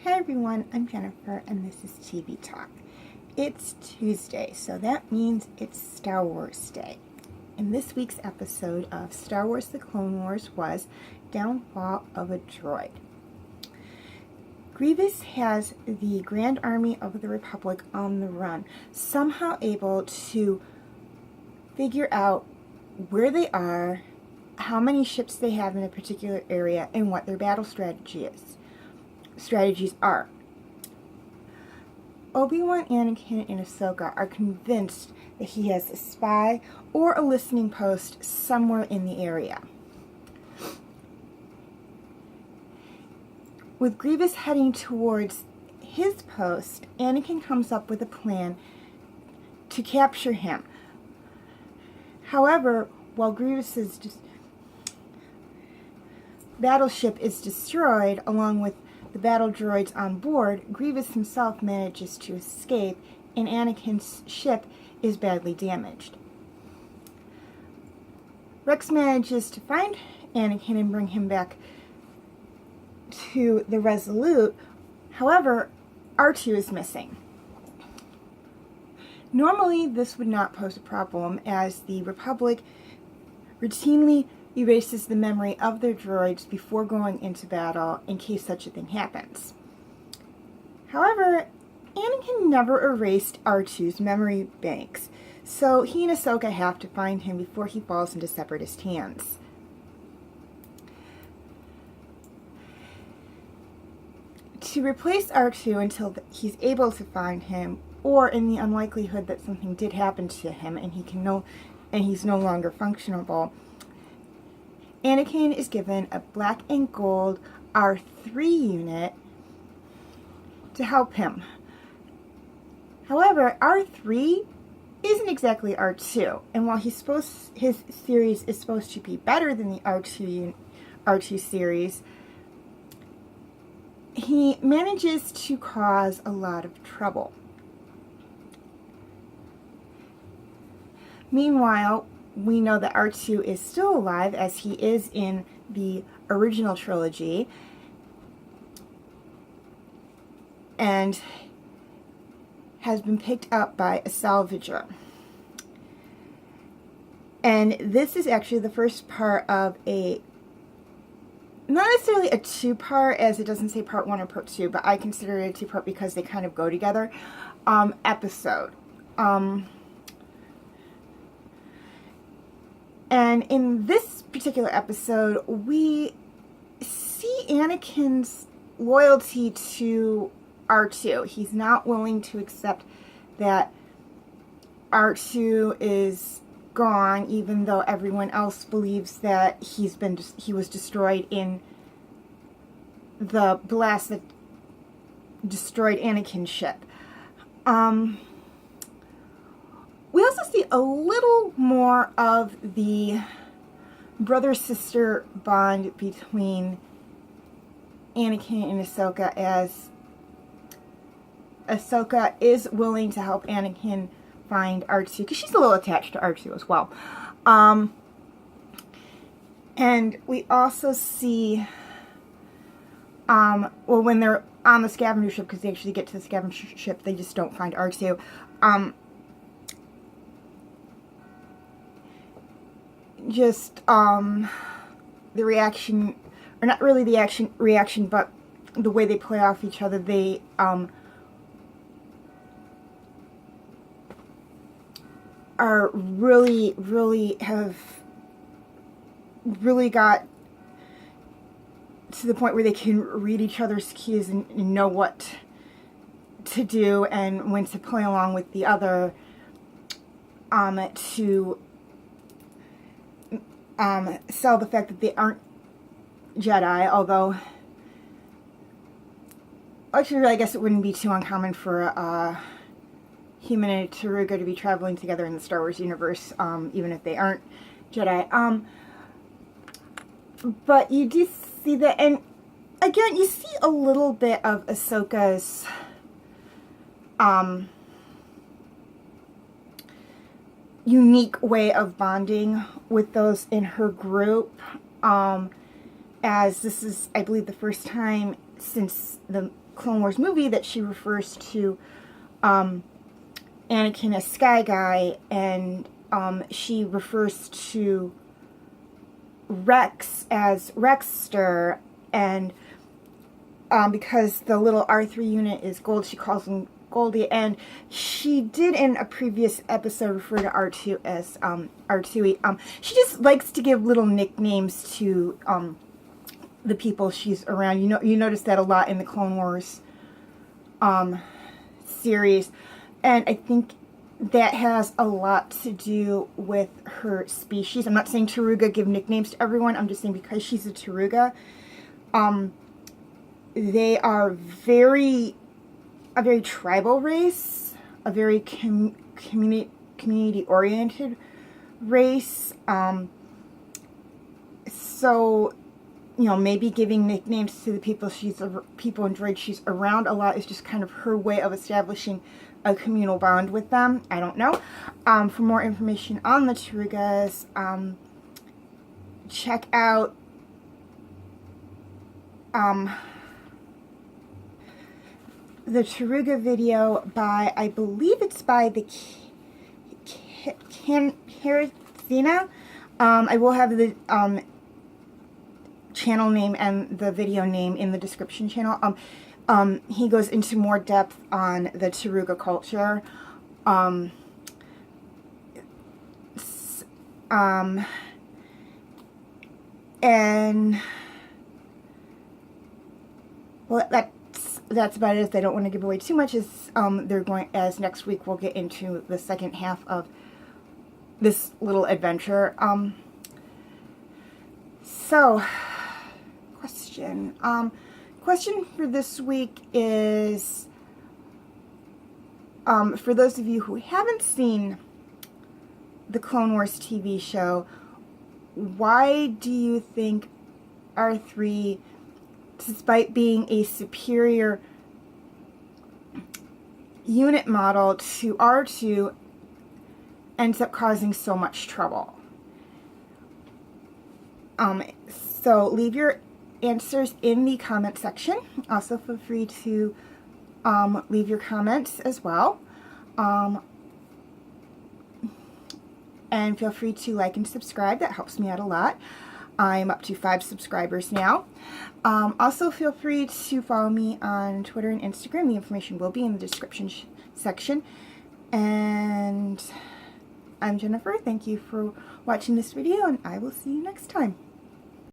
Hi everyone, I'm Jennifer and this is TV Talk. It's Tuesday, so that means it's Star Wars Day. And this week's episode of Star Wars The Clone Wars was Downfall of a Droid. Grievous has the Grand Army of the Republic on the run, somehow able to figure out where they are, how many ships they have in a particular area, and what their battle strategies are. Obi-Wan, Anakin, and Ahsoka are convinced that he has a spy or a listening post somewhere in the area. With Grievous heading towards his post, Anakin comes up with a plan to capture him. However, while Grievous's battleship is destroyed, along with the battle droids on board, Grievous himself manages to escape, and Anakin's ship is badly damaged. Rex manages to find Anakin and bring him back to the Resolute. However, R2 is missing. Normally, this would not pose a problem, as the Republic routinely erases the memory of their droids before going into battle in case such a thing happens. However, Anakin never erased R2's memory banks, so he and Ahsoka have to find him before he falls into Separatist hands. To replace R2 until he's able to find him, or in the unlikelihood that something did happen to him and he's no longer functionable, Anakin is given a black and gold R3 unit to help him. However, R3 isn't exactly R2, and while his series is supposed to be better than the R2 series, he manages to cause a lot of trouble. Meanwhile, we know that R2 is still alive, as he is in the original trilogy, and has been picked up by a salvager. And this is actually the first part of not necessarily a two-part, as it doesn't say part 1 or part 2, but I consider it a two-part because they kind of go together, episode. And in this particular episode, we see Anakin's loyalty to R2. He's not willing to accept that R2 is gone, even though everyone else believes that he was destroyed in the blast that destroyed Anakin's ship. We also see a little more of the brother-sister bond between Anakin and Ahsoka, as Ahsoka is willing to help Anakin find R2, because she's a little attached to R2 as well. And we also see, when they're on the scavenger ship, because they actually get to the scavenger ship, they just don't find R2. The reaction, or not really the reaction, but the way they play off each other, they are really got to the point where they can read each other's cues and know what to do and when to play along with the other, to sell the fact that they aren't Jedi, although actually I guess it wouldn't be too uncommon for a human and a Togruta to be traveling together in the Star Wars universe, even if they aren't Jedi. But you do see that, and again, you see a little bit of Ahsoka's unique way of bonding with those in her group, as this is, I believe, the first time since the Clone Wars movie that she refers to Anakin as Sky Guy, and she refers to Rex as Rexster, and because the little R3 unit is gold, she calls him Goldie, and she did in a previous episode refer to R2 as R2E. She just likes to give little nicknames to the people she's around. You notice that a lot in the Clone Wars series, and I think that has a lot to do with her species. I'm not saying Togruta give nicknames to everyone. I'm just saying because she's a Togruta, they are a very tribal race, a very community-oriented race. So, maybe giving nicknames to the people and droids she's around a lot is just kind of her way of establishing a communal bond with them. I don't know. For more information on the Togrutas, check out the Togruta video by, I believe it's by the Karazina. I will have the channel name and the video name in the description channel. He goes into more depth on the Togruta culture. And well, that's about it. I don't want to give away too much. As next week we'll get into the second half of this little adventure. So, question. Question for this week is, for those of you who haven't seen the Clone Wars TV show, why do you think R3, despite being a superior unit model to R2, ends up causing so much trouble? So leave your answers in the comment section. Also feel free to leave your comments as well. And feel free to like and subscribe. That helps me out a lot. I'm up to 5 subscribers now. Also feel free to follow me on Twitter and Instagram. The information will be in the description section. And I'm Jennifer. Thank you for watching this video, and I will see you next time.